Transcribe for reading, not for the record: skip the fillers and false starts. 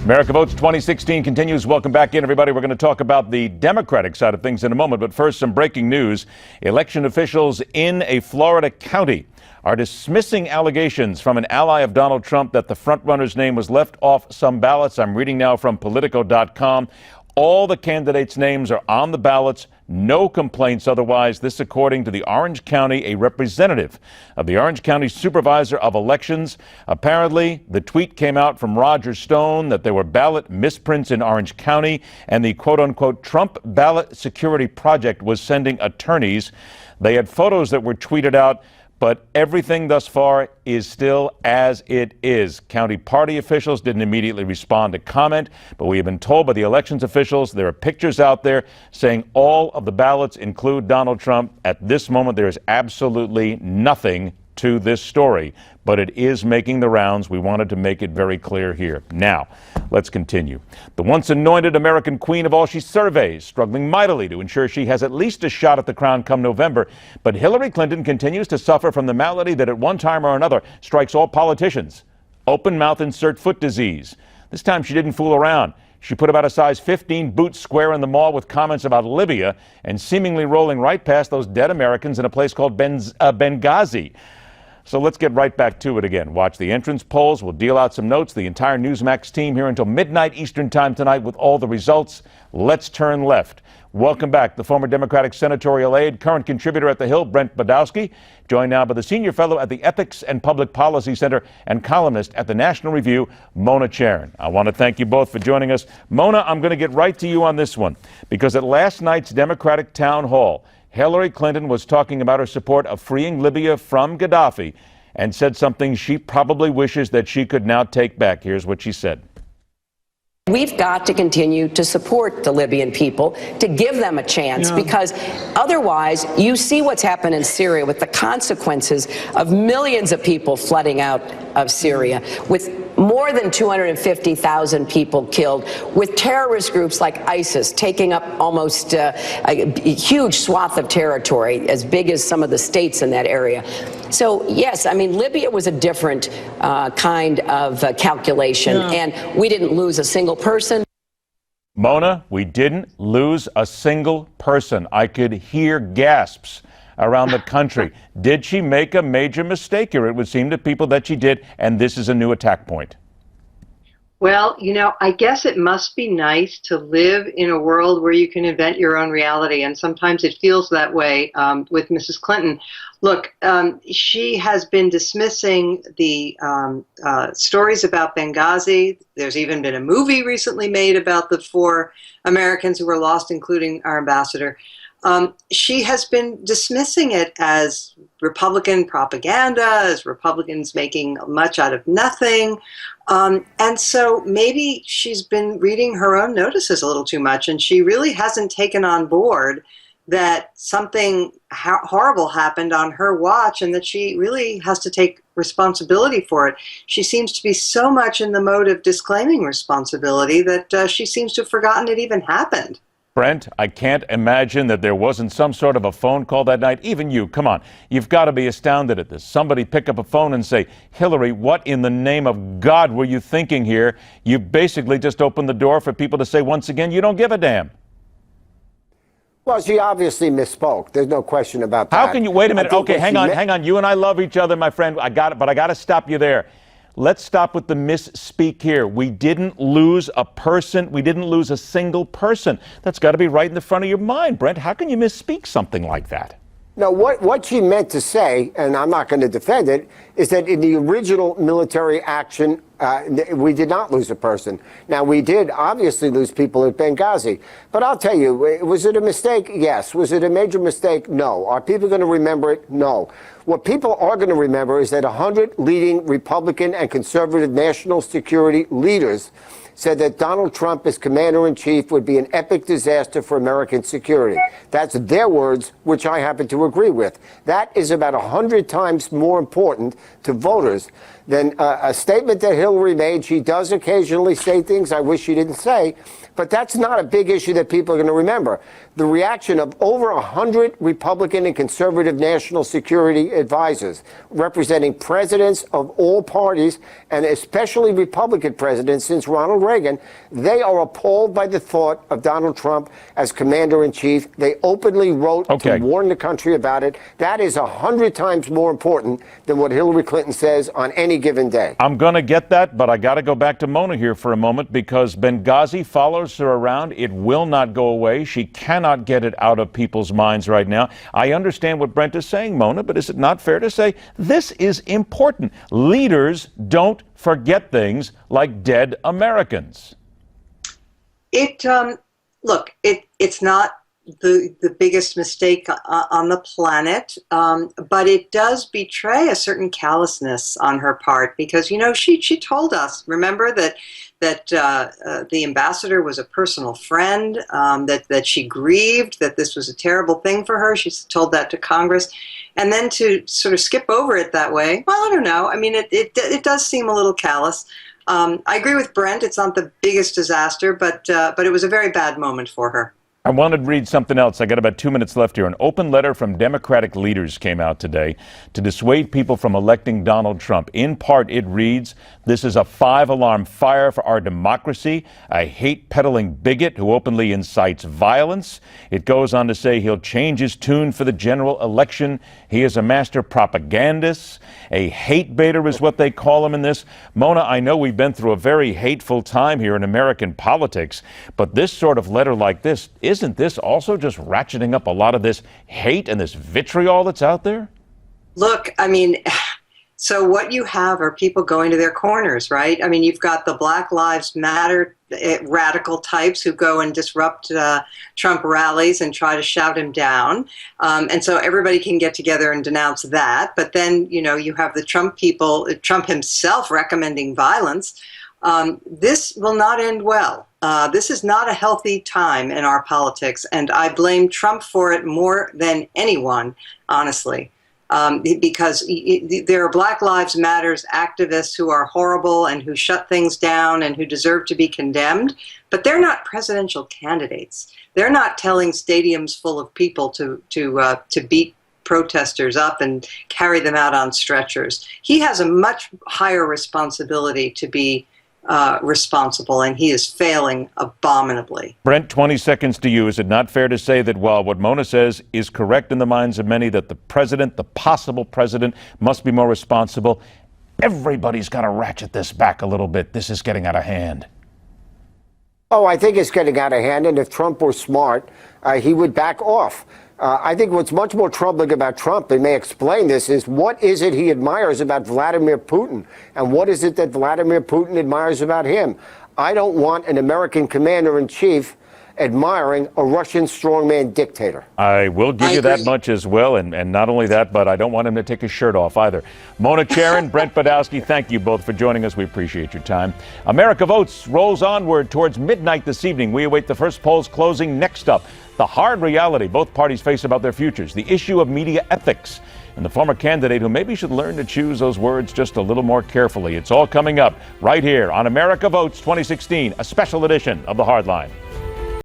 America Votes 2016 continues. Welcome back in, everybody. We're going to talk about the Democratic side of things in a moment. But first, some breaking news. Election officials in a Florida county are dismissing allegations from an ally of Donald Trump that the frontrunner's name was left off some ballots. I'm reading now from Politico.com. All the candidates' names are on the ballots. No complaints otherwise. This according to the Orange County, a representative of the Orange County Supervisor of Elections. Apparently, the tweet came out from Roger Stone that there were ballot misprints in Orange County, and the quote-unquote Trump Ballot Security Project was sending attorneys. They had photos that were tweeted out, but everything thus far is still as it is. County party officials didn't immediately respond to comment, but we have been told by the elections officials there are pictures out there saying all of the ballots include Donald Trump. At this moment, there is absolutely nothing to this story, but it is making the rounds. We wanted to make it very clear here. Now, let's continue. The once anointed American queen of all she surveys, struggling mightily to ensure she has at least a shot at the crown come November. But Hillary Clinton continues to suffer from the malady that at one time or another strikes all politicians: open mouth insert foot disease. This time she didn't fool around. She put about a size 15 boot square in the mall with comments about Libya and seemingly rolling right past those dead Americans in a place called Benghazi. So let's get right back to it again. Watch the entrance polls. We'll deal out some notes. The entire Newsmax team here until midnight Eastern time tonight with all the results. Let's turn left. Welcome back, the former Democratic senatorial aide, current contributor at The Hill, Brent Budowsky, joined now by the senior fellow at the Ethics and Public Policy Center and columnist at the National Review, Mona Charen. I want to thank you both for joining us. Mona, I'm going to get right to you on this one, because at last night's Democratic town hall, Hillary Clinton was talking about her support of freeing Libya from Gaddafi and said something she probably wishes that she could now take back. Here's what she said. We've got to continue to support the Libyan people, to give them a chance, because otherwise you see what's happened in Syria with the consequences of millions of people flooding out of Syria, with more than 250,000 people killed, with terrorist groups like ISIS taking up almost a huge swath of territory, as big as some of the states in that area. So, yes, I mean, Libya was a different kind of calculation, and we didn't lose a single person. Mona, we didn't lose a single person. I could hear gasps around the country. Did she make a major mistake here? It would seem to people that she did, and this is a new attack point. Well, you know, I guess it must be nice to live in a world where you can invent your own reality, and sometimes it feels that way with Mrs. Clinton. Look, she has been dismissing the stories about Benghazi. There's even been a movie recently made about the 4 Americans who were lost, including our ambassador. She has been dismissing it as Republican propaganda, as Republicans making much out of nothing. And so maybe she's been reading her own notices a little too much, and she really hasn't taken on board that something horrible happened on her watch and that she really has to take responsibility for it. She seems to be so much in the mode of disclaiming responsibility that she seems to have forgotten it even happened. Brent, I can't imagine that there wasn't some sort of a phone call that night. Even you, come on, you've got to be astounded at this. Somebody pick up a phone and say, Hillary, what in the name of God were you thinking here? You basically just opened the door for people to say once again, you don't give a damn. Well, she obviously misspoke. There's no question about that. How can you, wait a minute, okay, hang on. You and I love each other, my friend. I got it, but I got to stop you there. Let's stop with the misspeak here. We didn't lose a person. We didn't lose a single person. That's got to be right in the front of your mind, Brent. How can you misspeak something like that? No, what she meant to say, and I'm not going to defend it, is that in the original military action, we did not lose a person. Now, we did obviously lose people at Benghazi. But I'll tell you, was it a mistake? Yes. Was it a major mistake? No. Are people going to remember it? No. What people are going to remember is that 100 leading Republican and conservative national security leaders said that Donald Trump as commander-in-chief would be an epic disaster for American security. That's their words, which I happen to agree with. That is about 100 times more important to voters than a statement that Hillary made. She does occasionally say things I wish she didn't say, But that's not a big issue that people are going to remember. The reaction of over 100 Republican and conservative national security advisors, representing presidents of all parties, and especially Republican presidents since Ronald Reagan, they are appalled by the thought of Donald Trump as commander-in-chief. They openly wrote to warn the country about it. That is 100 times more important than what Hillary Clinton says on any given day. I'm going to get that, but I got to go back to Mona here for a moment, because Benghazi follows her around. It will not go away. She cannot get it out of people's minds right now. I understand what Brent is saying, Mona, but is it not fair to say this is important? Leaders don't forget things like dead Americans. It's not the biggest mistake on the planet, but it does betray a certain callousness on her part, because, she told us, remember, that the ambassador was a personal friend, that she grieved, that this was a terrible thing for her. She told that to Congress. And then to sort of skip over it that way, well, I don't know. I mean, it does seem a little callous. I agree with Brent. It's not the biggest disaster, but it was a very bad moment for her. I wanted to read something else. I got about 2 minutes left here. An open letter from Democratic leaders came out today to dissuade people from electing Donald Trump. In part, it reads, "This is a 5-alarm fire for our democracy, a hate-peddling bigot who openly incites violence." It goes on to say he'll change his tune for the general election. He is a master propagandist. A hate baiter is what they call him in this. Mona, I know we've been through a very hateful time here in American politics, but this sort of letter like this, isn't this also just ratcheting up a lot of this hate and this vitriol that's out there? Look, I mean, so what you have are people going to their corners, right? I mean, you've got the Black Lives Matter radical types who go and disrupt Trump rallies and try to shout him down. And so everybody can get together and denounce that. But then, you have the Trump people, Trump himself recommending violence. This will not end well. This is not a healthy time in our politics, and I blame Trump for it more than anyone, honestly, because there are Black Lives Matters activists who are horrible and who shut things down and who deserve to be condemned, but they're not presidential candidates. They're not telling stadiums full of people to beat protesters up and carry them out on stretchers. He has a much higher responsibility to be responsible, and he is failing abominably. Brent, 20 seconds to you. Is it not fair to say that while what Mona says is correct in the minds of many, that the president, the possible president, must be more responsible, everybody's got to ratchet this back a little bit? This is getting out of hand. Oh, I think it's getting out of hand, and if Trump were smart, he would back off. I think what's much more troubling about Trump, and may explain this, is what is it he admires about Vladimir Putin? And what is it that Vladimir Putin admires about him? I don't want an American commander-in-chief admiring a Russian strongman dictator. I will give you that much as well. And not only that, but I don't want him to take his shirt off either. Mona Charen, Brent Budowsky, thank you both for joining us. We appreciate your time. America Votes rolls onward towards midnight this evening. We await the first polls closing. Next up, the hard reality both parties face about their futures, the issue of media ethics, and the former candidate who maybe should learn to choose those words just a little more carefully. It's all coming up right here on America Votes 2016, a special edition of The Hardline.